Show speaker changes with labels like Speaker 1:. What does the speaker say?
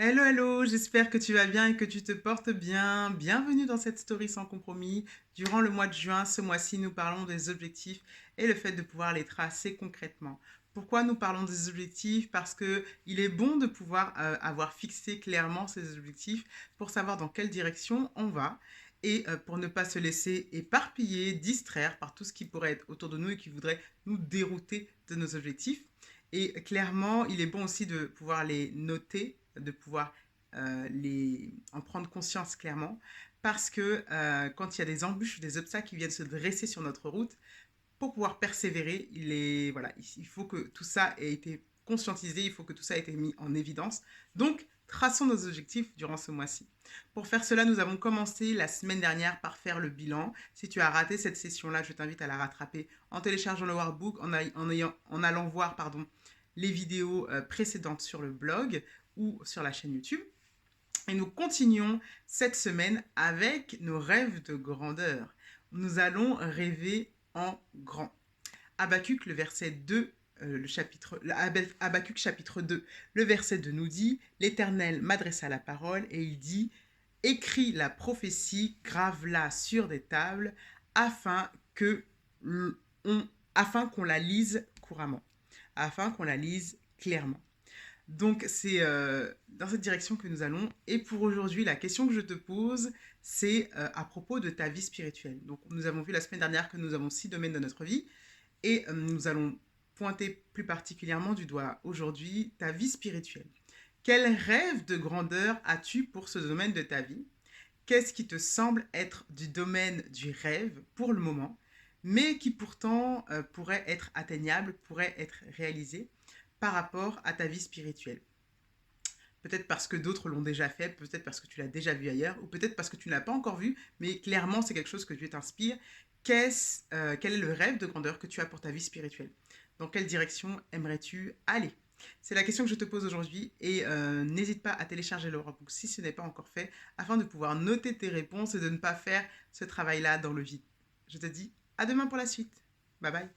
Speaker 1: Hello, hello, j'espère que tu vas bien et que tu te portes bien. Bienvenue dans cette story sans compromis. Durant le mois de juin, ce mois-ci, nous parlons des objectifs et le fait de pouvoir les tracer concrètement. Pourquoi nous parlons des objectifs? Parce que il est bon de pouvoir avoir fixé clairement ces objectifs pour savoir dans quelle direction on va et pour ne pas se laisser éparpiller, distraire par tout ce qui pourrait être autour de nous et qui voudrait nous dérouter de nos objectifs. Et clairement, il est bon aussi de pouvoir les noter, de pouvoir en prendre conscience clairement, parce que quand il y a des embûches, des obstacles qui viennent se dresser sur notre route, pour pouvoir persévérer, voilà, il faut que tout ça ait été conscientisé, il faut que tout ça ait été mis en évidence. Donc, traçons nos objectifs durant ce mois-ci. Pour faire cela, nous avons commencé la semaine dernière par faire le bilan. Si tu as raté cette session-là, je t'invite à la rattraper en téléchargeant le workbook, en allant voir les vidéos précédentes sur le blog ou sur la chaîne YouTube. Et nous continuons cette semaine avec nos rêves de grandeur. Nous allons rêver en grand. Habakkuk, le verset 2, Habakkuk chapitre 2, le verset 2 nous dit: l'Éternel m'adressa la parole et il dit: écris la prophétie, grave-la sur des tables, afin que afin qu'on la lise couramment, afin qu'on la lise clairement. Donc c'est dans cette direction que nous allons. Et pour aujourd'hui, la question que je te pose, c'est à propos de ta vie spirituelle. Donc nous avons vu la semaine dernière que nous avons 6 domaines de notre vie et nous allons pointer plus particulièrement du doigt aujourd'hui ta vie spirituelle. Quel rêve de grandeur as-tu pour ce domaine de ta vie? Qu'est-ce qui te semble être du domaine du rêve pour le moment, mais qui pourtant pourrait être atteignable, pourrait être réalisé par rapport à ta vie spirituelle? Peut-être parce que d'autres l'ont déjà fait, peut-être parce que tu l'as déjà vu ailleurs, ou peut-être parce que tu ne l'as pas encore vu, mais clairement c'est quelque chose que Dieu t'inspire. Quel est le rêve de grandeur que tu as pour ta vie spirituelle? Dans quelle direction aimerais-tu aller? C'est la question que je te pose aujourd'hui et n'hésite pas à télécharger le workbook si ce n'est pas encore fait afin de pouvoir noter tes réponses et de ne pas faire ce travail-là dans le vide. Je te dis à demain pour la suite. Bye bye.